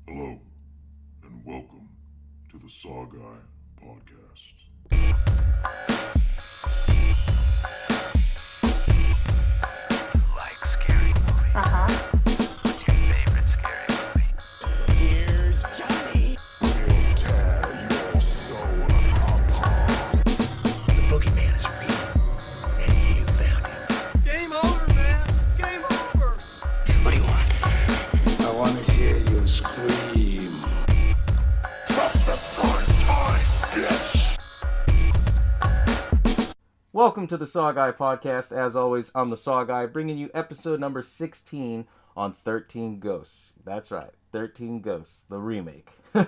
Hello, and welcome to the SaWGuy podcast. Like scary movies. What's your favorite scary movie? Here's Johnny. We'll tear your soul apart. The boogeyman is real, and you found him. Game over, man. Game over. What do you want? I want to hear you scream. From the front time, bitch! Welcome to the SaWGuy podcast. As always, I'm the SaWGuy, bringing you episode number 16 on 13 Ghosts. That's right, 13 Ghosts, the remake. A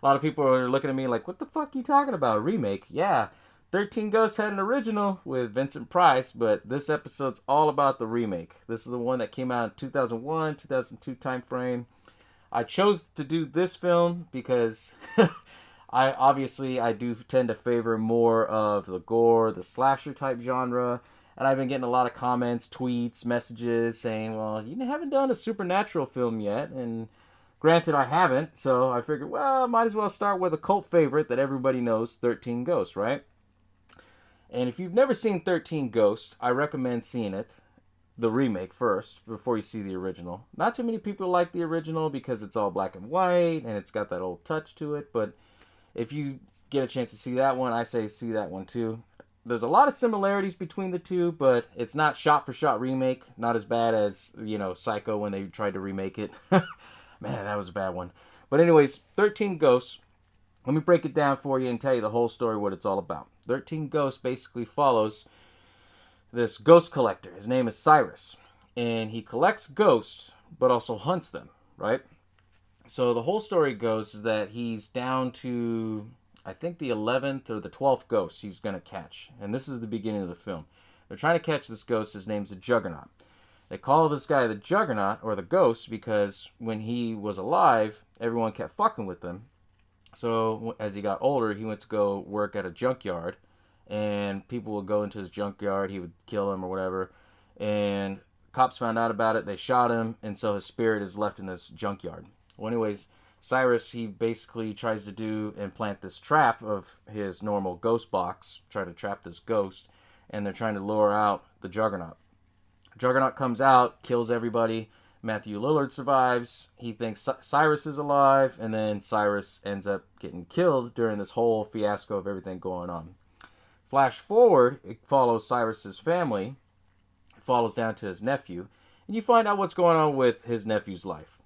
lot of people are looking at me like, what the fuck are you talking about, a remake? Yeah, 13 Ghosts had an original with Vincent Price, but this episode's all about the remake. This is the one that came out in 2001, 2002 time frame. I chose to do this film because I do tend to favor more of the gore, the slasher type genre, and I've been getting a lot of comments, tweets, messages saying, well, you haven't done a supernatural film yet, and granted I haven't, so I figured, well, might as well start with a cult favorite that everybody knows, 13 Ghosts, right? And if you've never seen 13 Ghosts, I recommend seeing it, the remake first, before you see the original. Not too many people like the original because it's all black and white, and it's got that old touch to it, but if you get a chance to see that one, I say see that one too. There's a lot of similarities between the two, but it's not shot-for-shot remake. Not as bad as, Psycho when they tried to remake it. Man, that was a bad one. But anyways, 13 Ghosts. Let me break it down for you and tell you the whole story, what it's all about. 13 Ghosts basically follows this ghost collector. His name is Cyrus. And he collects ghosts, but also hunts them, right? So the whole story goes is that he's down to, I think, the 11th or the 12th ghost he's going to catch. And this is the beginning of the film. They're trying to catch this ghost. His name's the Juggernaut. They call this guy the Juggernaut, or the Ghost, because when he was alive, everyone kept fucking with him. So as he got older, he went to go work at a junkyard. And people would go into his junkyard. He would kill him or whatever. And cops found out about it. They shot him. And so his spirit is left in this junkyard. Well, anyways, Cyrus, he basically tries to do and plant this trap of his normal ghost box, try to trap this ghost, and they're trying to lure out the Juggernaut. Juggernaut comes out, kills everybody. Matthew Lillard survives. He thinks Cyrus is alive, and then Cyrus ends up getting killed during this whole fiasco of everything going on. Flash forward, it follows Cyrus's family. It follows down to his nephew, and you find out what's going on with his nephew's life.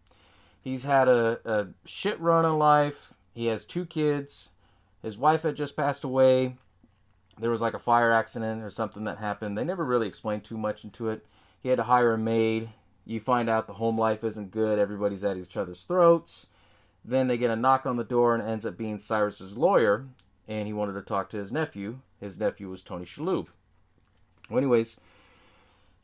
He's had a shit run in life. He has 2 kids. His wife had just passed away. There was like a fire accident or something that happened. They never really explained too much into it. He had to hire a maid. You find out the home life isn't good. Everybody's at each other's throats. Then they get a knock on the door and it ends up being Cyrus's lawyer. And he wanted to talk to his nephew. His nephew was Tony Shalhoub. Well, anyways,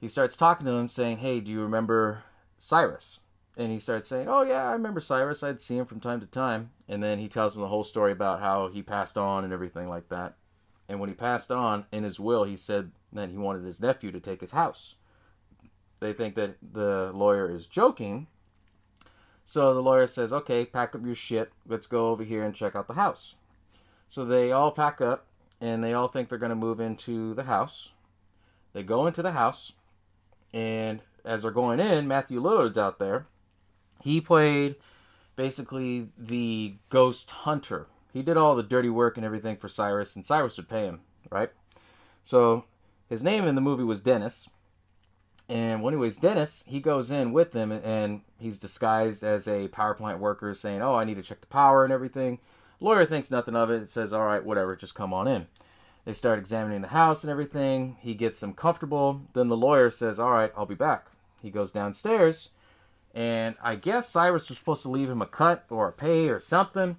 he starts talking to him saying, hey, do you remember Cyrus? And he starts saying, oh, yeah, I remember Cyrus. I'd see him from time to time. And then he tells him the whole story about how he passed on and everything like that. And when he passed on, in his will, he said that he wanted his nephew to take his house. They think that the lawyer is joking. So the lawyer says, okay, pack up your shit. Let's go over here and check out the house. So they all pack up, and they all think they're going to move into the house. They go into the house, and as they're going in, Matthew Lillard's out there. He played basically the ghost hunter. He did all the dirty work and everything for Cyrus, and Cyrus would pay him, right? So his name in the movie was Dennis. And anyways, Dennis, he goes in with them, and he's disguised as a power plant worker saying, oh, I need to check the power and everything. Lawyer thinks nothing of it. It says, all right, whatever, just come on in. They start examining the house and everything. He gets them comfortable. Then the lawyer says, all right, I'll be back. He goes downstairs. And I guess Cyrus was supposed to leave him a cut or a pay or something.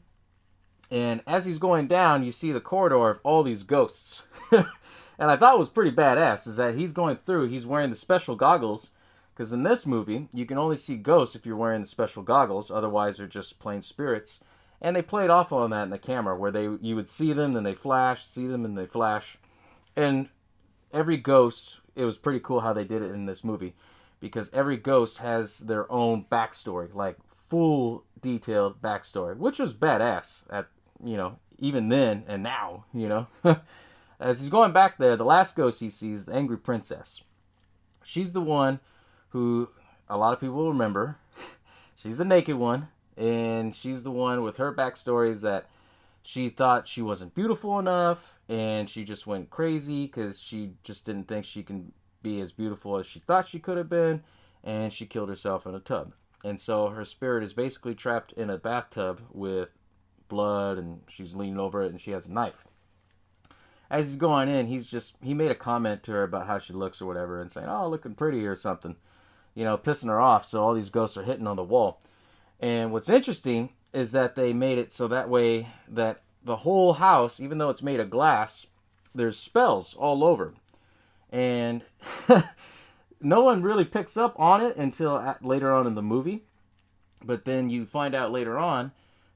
And as he's going down, you see the corridor of all these ghosts. And I thought it was pretty badass, is that he's going through, he's wearing the special goggles. Because in this movie, you can only see ghosts if you're wearing the special goggles. Otherwise, they're just plain spirits. And they played off on that in the camera, where you would see them, then they flash, see them, and they flash. And every ghost, it was pretty cool how they did it in this movie. Because every ghost has their own backstory, like full detailed backstory, which was badass at, even then and now, As he's going back there, the last ghost he sees is the angry princess. She's the one who a lot of people will remember. She's the naked one, and she's the one with her backstory is that she thought she wasn't beautiful enough, and she just went crazy because she just didn't think she can be as beautiful as she thought she could have been, and she killed herself in a tub. And so her spirit is basically trapped in a bathtub with blood, and she's leaning over it, and she has a knife. As he's going in, he made a comment to her about how she looks or whatever, and saying, "Oh, looking pretty" or something, pissing her off. So all these ghosts are hitting on the wall. And what's interesting is that they made it so that way that the whole house, even though it's made of glass, there's spells all over. And no one really picks up on it until later on in the movie. But then you find out later on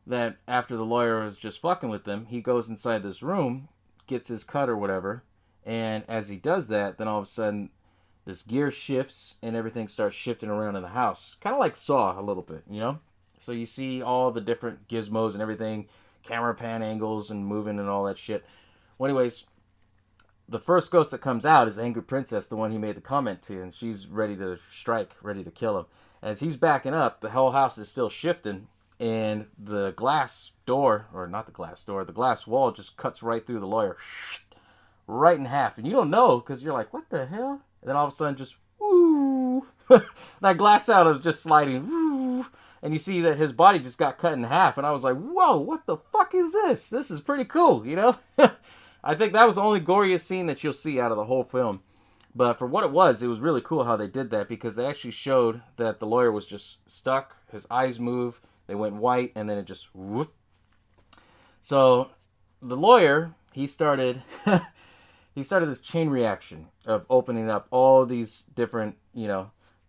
that after the lawyer was just fucking with them, he goes inside this room, gets his cut or whatever, and as he does that, then all of a sudden this gear shifts and everything starts shifting around in the house. Kind of like Saw a little bit, So you see all the different gizmos and everything, camera pan angles and moving and all that shit. Well, anyways, the first ghost that comes out is the Angry Princess, the one he made the comment to, and she's ready to strike, ready to kill him. As he's backing up, the whole house is still shifting, and the glass door, or not the glass door, the glass wall just cuts right through the lawyer, right in half. And you don't know, because you're like, what the hell? And then all of a sudden, just, woo, that glass out is just sliding, woo, and you see that his body just got cut in half. And I was like, whoa, what the fuck is this? This is pretty cool, I think that was the only goriest scene that you'll see out of the whole film. But for what it was really cool how they did that, because they actually showed that the lawyer was just stuck, his eyes moved, they went white, and then it just whoop. So the lawyer, he started this chain reaction of opening up all these different,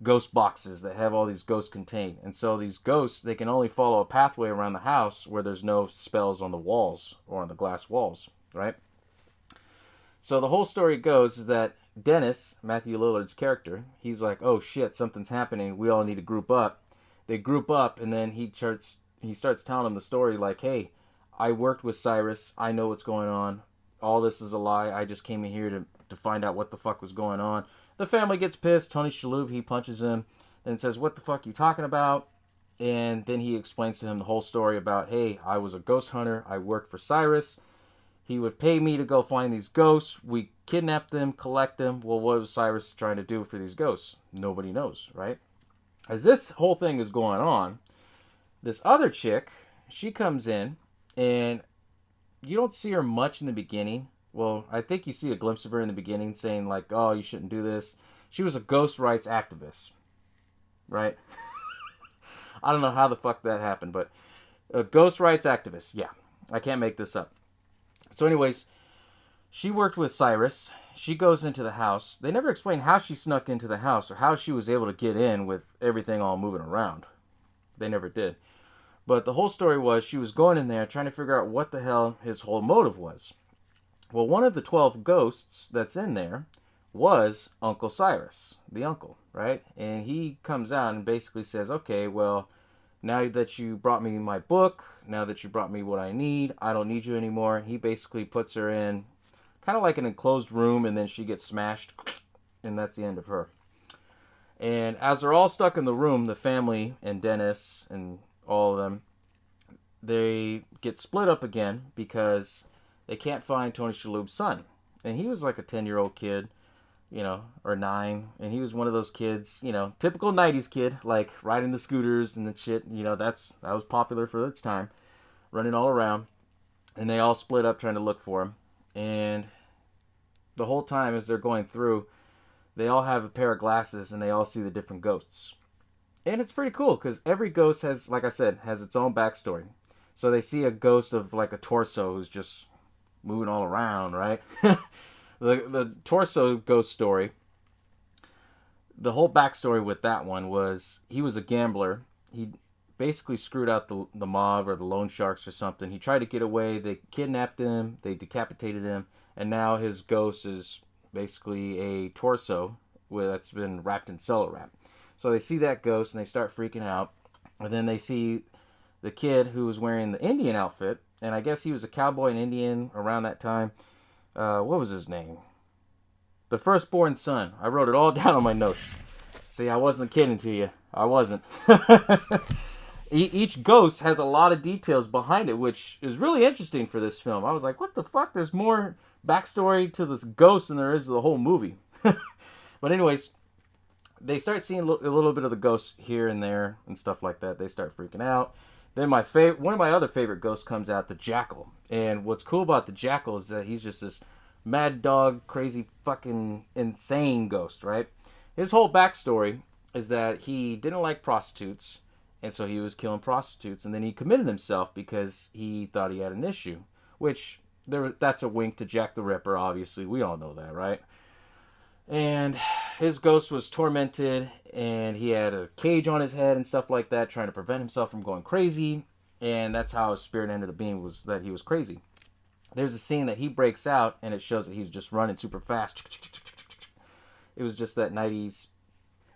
ghost boxes that have all these ghosts contained. And so these ghosts, they can only follow a pathway around the house where there's no spells on the walls or on the glass walls, right? So the whole story goes is that Dennis, Matthew Lillard's character, he's like, oh shit, something's happening. We all need to group up. They group up, and then he starts telling them the story like, hey, I worked with Cyrus. I know what's going on. All this is a lie. I just came in here to find out what the fuck was going on. The family gets pissed. Tony Shalhoub, he punches him, then says, what the fuck are you talking about? And then he explains to him the whole story about, hey, I was a ghost hunter. I worked for Cyrus. He would pay me to go find these ghosts. We kidnap them, collect them. Well, what was Cyrus trying to do for these ghosts? Nobody knows, right? As this whole thing is going on, this other chick, she comes in, and you don't see her much in the beginning. Well, I think you see a glimpse of her in the beginning saying like, oh, you shouldn't do this. She was a ghost rights activist, right? I don't know how the fuck that happened, but a ghost rights activist, yeah. I can't make this up. So anyways, she worked with Cyrus. She goes into the house. They never explain how she snuck into the house or how she was able to get in with everything all moving around. They never did. But the whole story was she was going in there trying to figure out what the hell his whole motive was. Well, one of the 12 ghosts that's in there was Uncle Cyrus, the uncle, right? And he comes out and basically says, okay, well, now that you brought me my book, now that you brought me what I need, I don't need you anymore. He basically puts her in kind of like an enclosed room, and then she gets smashed, and that's the end of her. And as they're all stuck in the room, the family and Dennis and all of them, they get split up again because they can't find Tony Shalhoub's son. And he was like a 10-year-old kid, or 9. And he was one of those kids, typical 90s kid, like riding the scooters and the shit. That was popular for its time, running all around. And they all split up trying to look for him. And the whole time as they're going through, they all have a pair of glasses and they all see the different ghosts. And it's pretty cool because every ghost has, like I said, has its own backstory. So they see a ghost of like a torso who's just moving all around, right? The torso ghost story, the whole backstory with that one was he was a gambler. He basically screwed out the mob or the loan sharks or something. He tried to get away. They kidnapped him. They decapitated him. And now his ghost is basically a torso that's been wrapped in cello wrap. So they see that ghost and they start freaking out. And then they see the kid who was wearing the Indian outfit, and I guess he was a cowboy and Indian around that time. What was his name? The firstborn son. I wrote it all down on my notes. See, I wasn't kidding to you. I wasn't. Each ghost has a lot of details behind it, which is really interesting for this film. I was like, what the fuck? There's more backstory to this ghost than there is to the whole movie. But anyways, they start seeing a little bit of the ghosts here and there and stuff like that. They start freaking out. Then one of my other favorite ghosts comes out, the Jackal. And what's cool about the Jackal is that he's just this mad dog, crazy, fucking insane ghost, right? His whole backstory is that he didn't like prostitutes, and so he was killing prostitutes, and then he committed himself because he thought he had an issue, which that's a wink to Jack the Ripper, obviously. We all know that, right? And his ghost was tormented, and he had a cage on his head and stuff like that, trying to prevent himself from going crazy, and that's how his spirit ended up being, was that he was crazy. There's a scene that he breaks out, and it shows that he's just running super fast. It was just that 90s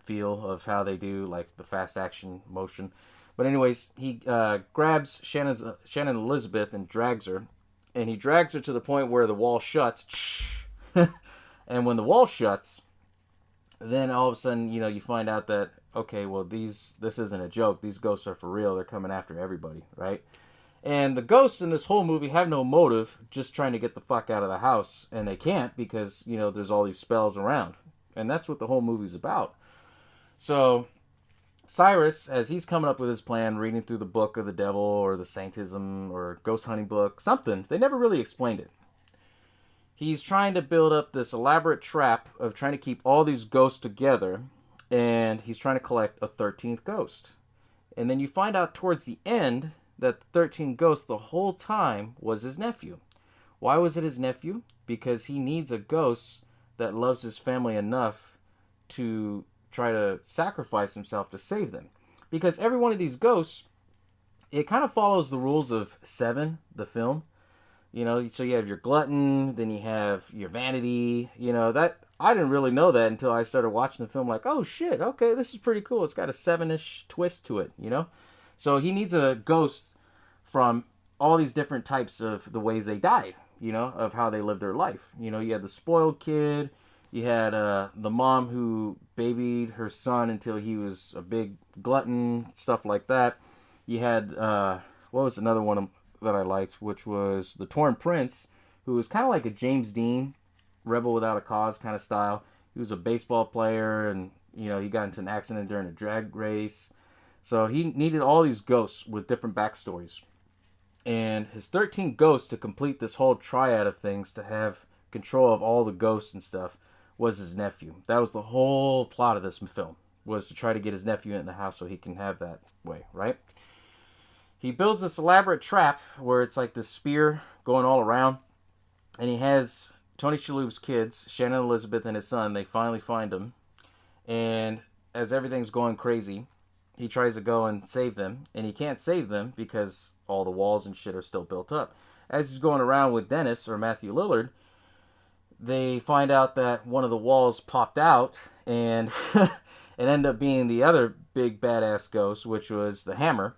feel of how they do, like, the fast action motion. But anyways, he grabs Shannon Elizabeth and drags her. And he drags her to the point where the wall shuts. And when the wall shuts, then all of a sudden, you find out that, okay, well, this isn't a joke. These ghosts are for real. They're coming after everybody, right? And the ghosts in this whole movie have no motive, just trying to get the fuck out of the house. And they can't because, there's all these spells around. And that's what the whole movie's about. So Cyrus, as he's coming up with his plan, reading through the book of the devil or the Saintism or ghost hunting book, something, they never really explained it. He's trying to build up this elaborate trap of trying to keep all these ghosts together, and he's trying to collect a 13th ghost. And then you find out towards the end that the 13th ghost the whole time was his nephew. Why was it his nephew? Because he needs a ghost that loves his family enough to try to sacrifice himself to save them. Because every one of these ghosts, it kind of follows the rules of Seven, the film. So you have your glutton, then you have your vanity. That I didn't really know that until I started watching the film. Like, oh shit, okay, this is pretty cool. It's got a Seven-ish twist to it, So he needs a ghost from all these different types of the ways they died, of how they lived their life. You had the spoiled kid. You had the mom who babied her son until he was a big glutton, stuff like that. You had, what was another one that I liked, which was the Torn Prince, who was kind of like a James Dean, Rebel Without a Cause kind of style. He was a baseball player, and, he got into an accident during a drag race. So he needed all these ghosts with different backstories. And his 13 ghosts to complete this whole triad of things, to have control of all the ghosts and stuff, was his nephew. That was the whole plot of this film, was to try to get his nephew in the house so he can have that way, right? He builds this elaborate trap where it's like this spear going all around, and he has Tony Shalhoub's kids, Shannon Elizabeth and his son. They finally find him, and as everything's going crazy, he tries to go and save them, and he can't save them because all the walls and shit are still built up. As he's going around with Dennis, or Matthew Lillard, they find out that one of the walls popped out, and it ended up being the other big badass ghost, which was the Hammer.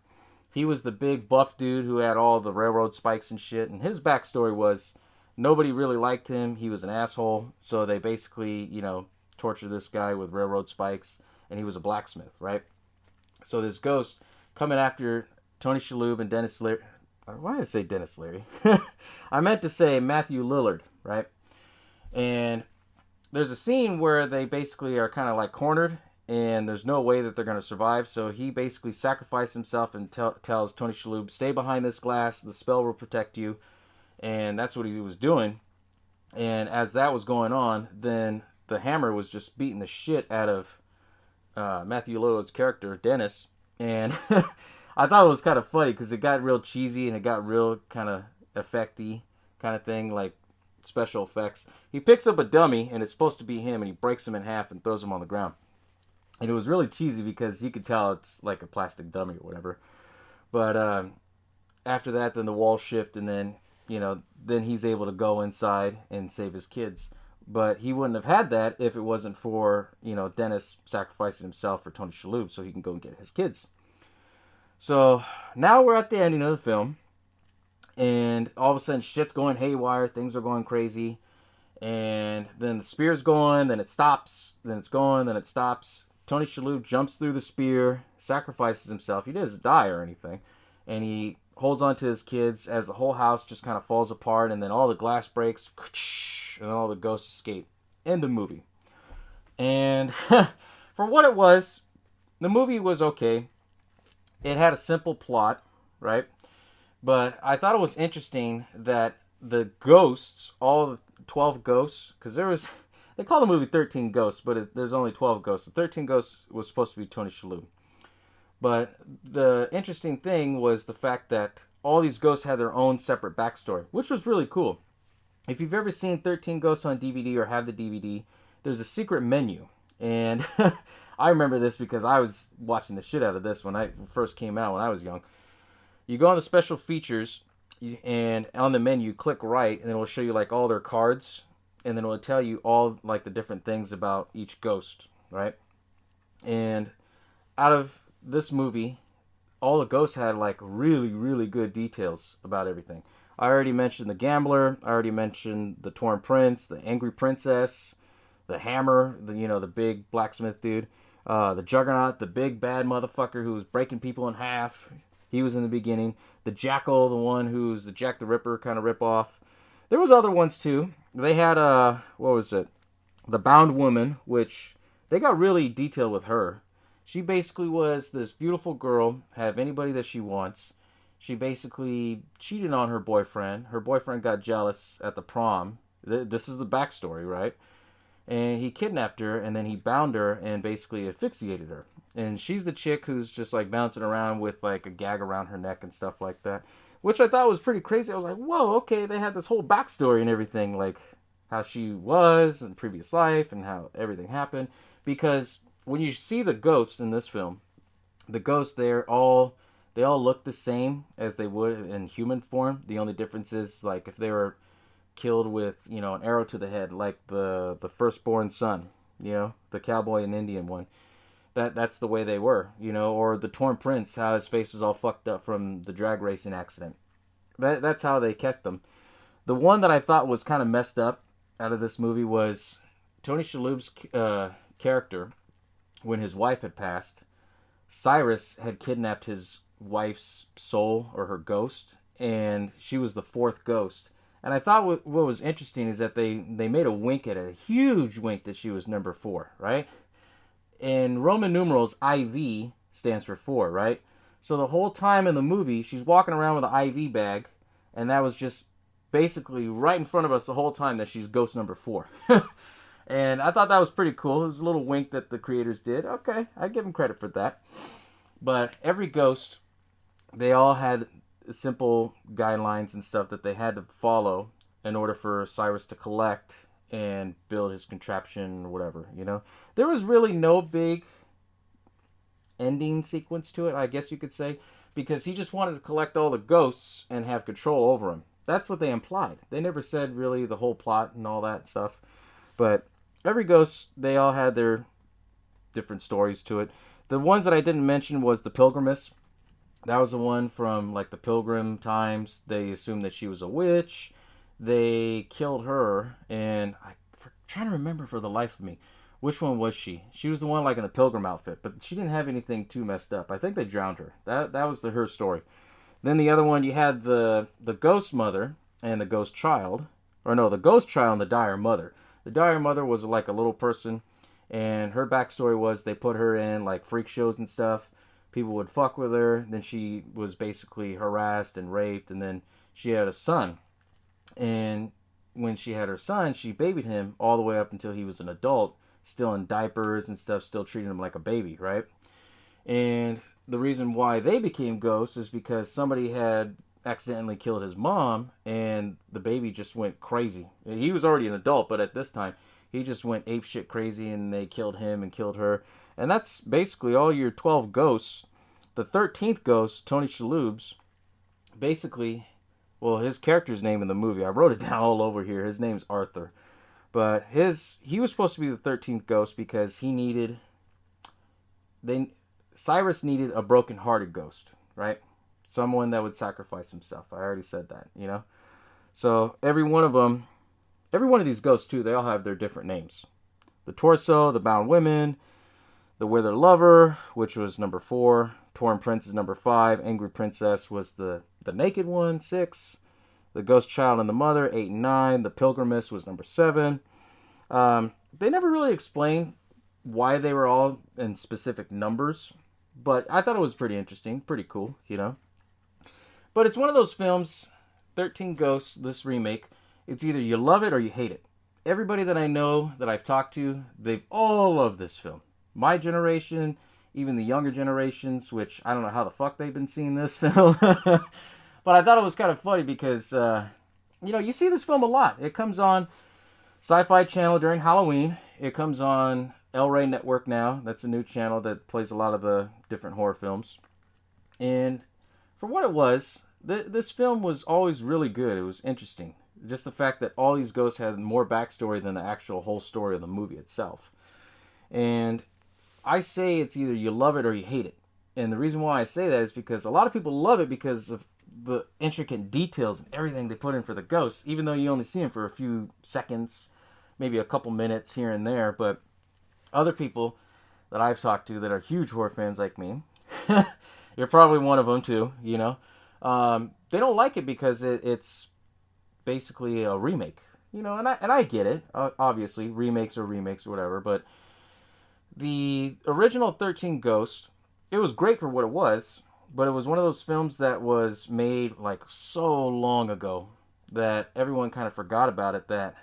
He was the big buff dude who had all the railroad spikes and shit, and his backstory was nobody really liked him. He was an asshole, so they basically, tortured this guy with railroad spikes, and he was a blacksmith, right? So this ghost coming after Tony Shalhoub and Dennis Leary. Why did I say Dennis Leary? I meant to say Matthew Lillard, right? And there's a scene where they basically are kind of like cornered, and there's no way that they're going to survive. So he basically sacrificed himself and tells Tony Shalhoub, stay behind this glass, the spell will protect you. And that's what he was doing. And as that was going on, then the Hammer was just beating the shit out of Matthew Lillard's character, Dennis. And I thought it was kind of funny because it got real cheesy and it got real kind of effecty kind of thing, like special effects. He picks up a dummy, and it's supposed to be him, and he breaks him in half and throws him on the ground. And it was really cheesy because you could tell it's like a plastic dummy or whatever. But after that, then the walls shift, and then, then he's able to go inside and save his kids. But he wouldn't have had that if it wasn't for, Dennis sacrificing himself for Tony Shalhoub so he can go and get his kids. So now we're at the ending of the film, and all of a sudden shit's going haywire, things are going crazy, and then the spear's going, then it stops, then it's going, then it stops. Tony Shalhoub jumps through the spear, sacrifices himself. He doesn't die or anything, and he holds on to his kids as the whole house just kind of falls apart, and then all the glass breaks, and all the ghosts escape. End of movie. And for what it was, the movie was okay. It had a simple plot, right? But I thought it was interesting that the ghosts, all the 12 ghosts, because they call the movie 13 Ghosts, but there's only 12 ghosts. The 13 ghosts was supposed to be Tony Shalhoub. But the interesting thing was the fact that all these ghosts had their own separate backstory, which was really cool. If you've ever seen 13 Ghosts on DVD or have the DVD, there's a secret menu. And I remember this because I was watching the shit out of this when it first came out when I was young. You go on the special features, and on the menu, click right, and it will show you like all their cards, and then it will tell you all like the different things about each ghost, right? And out of this movie, all the ghosts had like really, really good details about everything. I already mentioned the gambler. I already mentioned the torn prince, the angry princess, the hammer, the big blacksmith dude, the juggernaut, the big bad motherfucker who was breaking people in half. He was in the beginning. The jackal, the one who's the Jack the Ripper kind of ripoff. There was other ones too. They had what was it? The bound woman, which they got really detailed with her. She basically was this beautiful girl, have anybody that she wants. She basically cheated on her boyfriend. Her boyfriend got jealous at the prom. This is the backstory, right? And he kidnapped her, and then he bound her and basically asphyxiated her. And she's the chick who's just like bouncing around with like a gag around her neck and stuff like that, which I thought was pretty crazy. I was like, whoa, okay, they had this whole backstory and everything, like how she was in previous life and how everything happened. Because when you see the ghosts in this film, the ghosts they all look the same as they would in human form. The only difference is like if they were killed with an arrow to the head, like the firstborn son, the cowboy and Indian one. That's the way they were, or the torn prince, how his face was all fucked up from the drag racing accident. That's how they kept them. The one that I thought was kind of messed up out of this movie was Tony Shalhoub's character. When his wife had passed, Cyrus had kidnapped his wife's soul or her ghost, and she was the fourth ghost. And I thought what was interesting is that they made a wink at it, a huge wink that she was number 4, right? In Roman numerals, IV stands for 4, right? So the whole time in the movie, she's walking around with an IV bag, and that was just basically right in front of us the whole time that she's ghost number 4. And I thought that was pretty cool. It was a little wink that the creators did. Okay, I give them credit for that. But every ghost, they all had simple guidelines and stuff that they had to follow in order for Cyrus to collect and build his contraption or whatever, There was really no big ending sequence to it, I guess you could say, because he just wanted to collect all the ghosts and have control over them. That's what they implied. They never said really the whole plot and all that stuff. But every ghost, they all had their different stories to it. The ones that I didn't mention was the Pilgrimess. That was the one from like the Pilgrim times. They assumed that she was a witch. They killed her, and I'm trying to remember for the life of me, which one was she? She was the one like in the Pilgrim outfit, but she didn't have anything too messed up. I think they drowned her. That was her story. Then the other one, you had the ghost mother and the ghost child, or no, the ghost child and the dire mother. The dire mother was like a little person, and her backstory was they put her in like freak shows and stuff. People would fuck with her. Then she was basically harassed and raped, and then she had a son. And when she had her son, she babied him all the way up until he was an adult, still in diapers and stuff, still treating him like a baby, right? And the reason why they became ghosts is because somebody had accidentally killed his mom, and the baby just went crazy. He was already an adult, but at this time, he just went apeshit crazy, and they killed him and killed her. And that's basically all your 12 ghosts. The 13th ghost, Tony Shalhoub's, basically, well, his character's name in the movie, I wrote it down all over here. His name's Arthur. But he was supposed to be the 13th ghost because Cyrus needed a broken-hearted ghost. right? Someone that would sacrifice himself. I already said that, you know? So every one of these ghosts too, they all have their different names. The Torso, the Bound Women, the Withered Lover, which was number 4. Torn Prince is number 5. Angry Princess was the naked one, 6. The Ghost Child and the Mother, 8 and 9. The Pilgrimess was number 7. They never really explained why they were all in specific numbers, but I thought it was pretty interesting, pretty cool, you know. But it's one of those films, 13 Ghosts, this remake, it's either you love it or you hate it. Everybody that I know, that I've talked to, they've all loved this film. My generation, even the younger generations, which I don't know how the fuck they've been seeing this film. But I thought it was kind of funny because, you know, you see this film a lot. It comes on Sci-Fi Channel during Halloween. It comes on El Rey Network now. That's a new channel that plays a lot of the different horror films. And for what it was, this film was always really good. It was interesting. Just the fact that all these ghosts had more backstory than the actual whole story of the movie itself. And I say it's either you love it or you hate it. And the reason why I say that is because a lot of people love it because of the intricate details and everything they put in for the ghosts, even though you only see them for a few seconds, maybe a couple minutes here and there. But other people that I've talked to that are huge horror fans like me, you're probably one of them too, you know, they don't like it because it's basically a remake, you know, and I get it. Obviously, remakes or whatever, but the original 13 Ghosts, it was great for what it was, but it was one of those films that was made like so long ago that everyone kind of forgot about it, that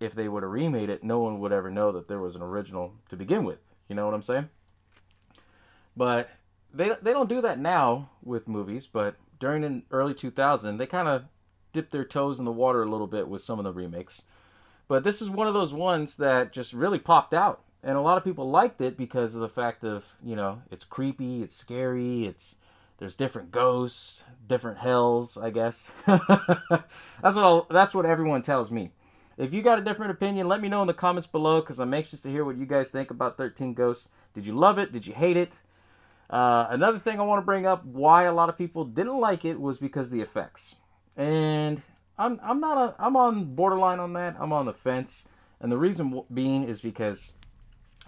if they would have remade it, no one would ever know that there was an original to begin with. You know what I'm saying? But they don't do that now with movies, but during the early 2000s, they kind of dipped their toes in the water a little bit with some of the remakes. But this is one of those ones that just really popped out. And a lot of people liked it because of the fact of, you know, it's creepy, it's scary, there's different ghosts, different hells, I guess. That's what everyone tells me. If you got a different opinion, let me know in the comments below, because I'm anxious to hear what you guys think about 13 Ghosts. Did you love it? Did you hate it? Another thing I want to bring up, why a lot of people didn't like it, was because of the effects. And I'm on borderline on that. I'm on the fence. And the reason being is because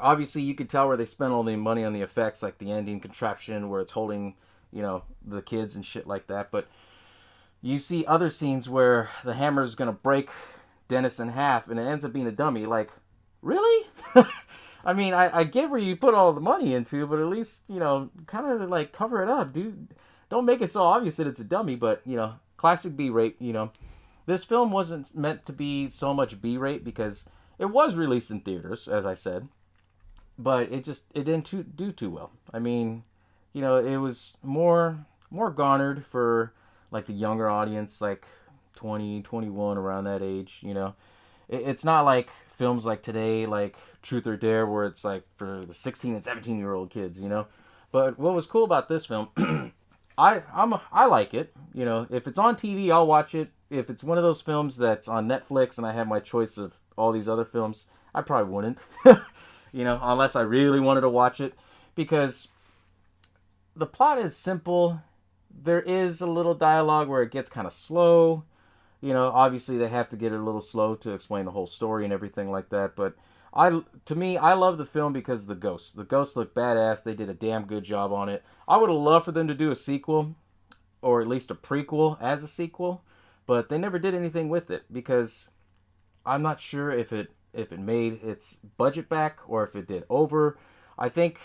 obviously you could tell where they spent all the money on the effects, like the ending contraption where it's holding, you know, the kids and shit like that. But you see other scenes where the hammer is going to break Dennis in half and it ends up being a dummy. Like, really? I mean, I get where you put all the money into, but at least, you know, kind of like cover it up, dude. Don't make it so obvious that it's a dummy, but, you know, classic B-rate, you know. This film wasn't meant to be so much B-rate because it was released in theaters, as I said, but it didn't do too well. I mean, you know, it was more garnered for like the younger audience, like 20, 21, around that age, you know. It's not like films like today, like Truth or Dare, where it's like for the 16 and 17-year-old kids, you know. But what was cool about this film, I like it. You know, if it's on TV, I'll watch it. If it's one of those films that's on Netflix and I have my choice of all these other films, I probably wouldn't. You know, unless I really wanted to watch it, because the plot is simple. There is a little dialogue where it gets kind of slow. You know, obviously they have to get it a little slow to explain the whole story and everything like that. But I love the film because of the ghosts. The ghosts look badass. They did a damn good job on it. I would have loved for them to do a sequel, or at least a prequel as a sequel, but they never did anything with it because I'm not sure if it made its budget back or if it did over. I think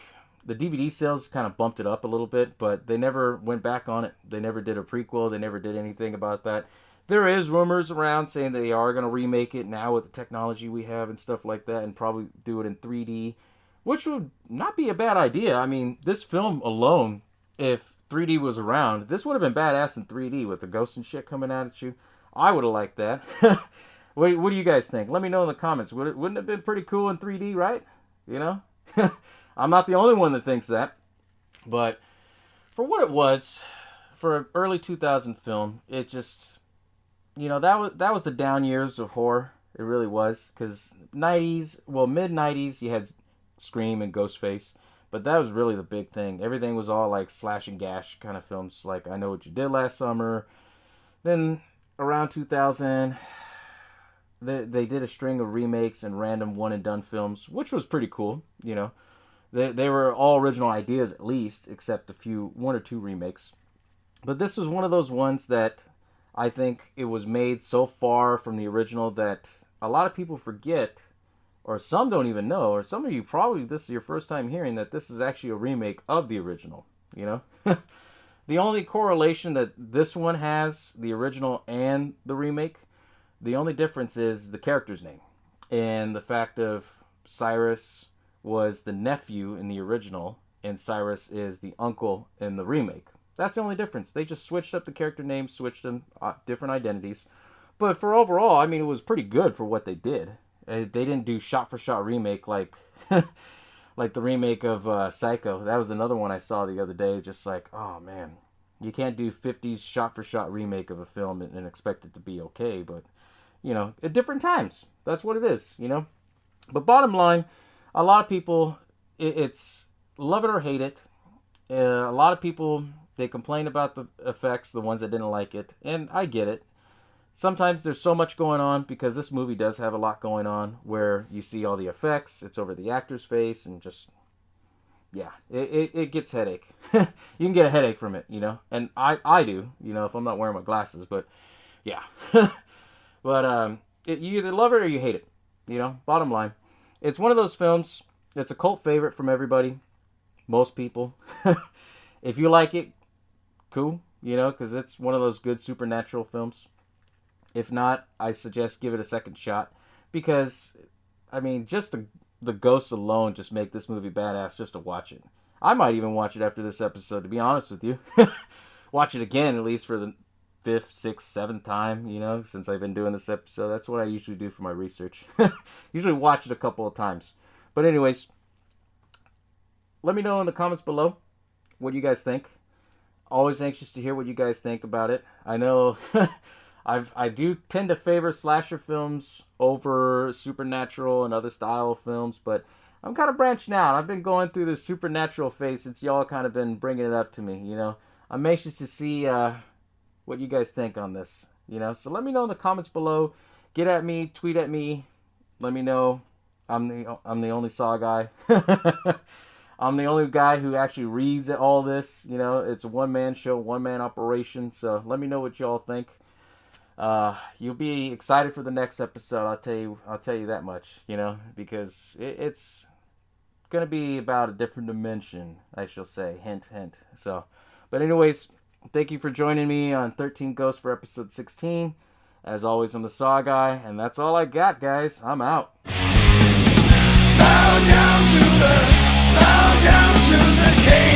the DVD sales kind of bumped it up a little bit, but they never went back on it. They never did a prequel. They never did anything about that. There is rumors around saying they are going to remake it now with the technology we have and stuff like that, and probably do it in 3D, which would not be a bad idea. I mean, this film alone, if 3D was around, this would have been badass in 3D with the ghosts and shit coming out at you. I would have liked that. What do you guys think? Let me know in the comments. Wouldn't it have been pretty cool in 3D, right? You know? I'm not the only one that thinks that. But for what it was, for an early 2000 film, it just, you know, that was the down years of horror. It really was. Because mid 90s, you had Scream and Ghostface. But that was really the big thing. Everything was all like slash and gash kind of films, like I Know What You Did Last Summer. Then around 2000, they did a string of remakes and random one and done films, which was pretty cool. They were all original ideas at least, except one or two remakes. But this was one of those ones that I think it was made so far from the original that a lot of people forget, or some don't even know, or some of you probably this is your first time hearing that this is actually a remake of the original. The only correlation that this one has, the original and the remake, the only difference is the character's name. And the fact of Cyrus was the nephew in the original, and Cyrus is the uncle in the remake. That's the only difference. They just switched up the character names, switched them, different identities. But for overall, I mean, it was pretty good for what they did. They didn't do shot-for-shot remake like like the remake of Psycho. That was another one I saw the other day. Just like, oh man, you can't do 50s shot-for-shot remake of a film and expect it to be okay. But, at different times. That's what it is, But bottom line, a lot of people, it's love it or hate it. A lot of people, they complain about the effects, the ones that didn't like it. And I get it. Sometimes there's so much going on because this movie does have a lot going on where you see all the effects, it's over the actor's face, and just, yeah, it gets headache. You can get a headache from it, and I do, if I'm not wearing my glasses, but yeah. But you either love it or you hate it, bottom line. It's one of those films, it's a cult favorite from everybody, most people. If you like it, cool, because it's one of those good supernatural films. If not, I suggest give it a second shot because, I mean, just the ghosts alone just make this movie badass just to watch it. I might even watch it after this episode, to be honest with you. Watch it again, at least for the 5th, 6th, 7th time, since I've been doing this episode. That's what I usually do for my research. Usually watch it a couple of times. But anyways, let me know in the comments below what you guys think. Always anxious to hear what you guys think about it. I know... I do tend to favor slasher films over supernatural and other style films, but I'm kind of branching out. I've been going through this supernatural phase since y'all kind of been bringing it up to me, I'm anxious to see what you guys think on this, So let me know in the comments below. Get at me, tweet at me. Let me know. I'm the only SaWGuy. I'm the only guy who actually reads all this. It's a one-man show, one-man operation. So let me know what y'all think. You'll be excited for the next episode. I'll tell you that much, because it's gonna be about a different dimension, I shall say. Hint, hint. So, but anyways, thank you for joining me on 13 Ghosts for episode 16. As always, I'm the SaWGuy, and that's all I got, guys. I'm out. Bow down to the king.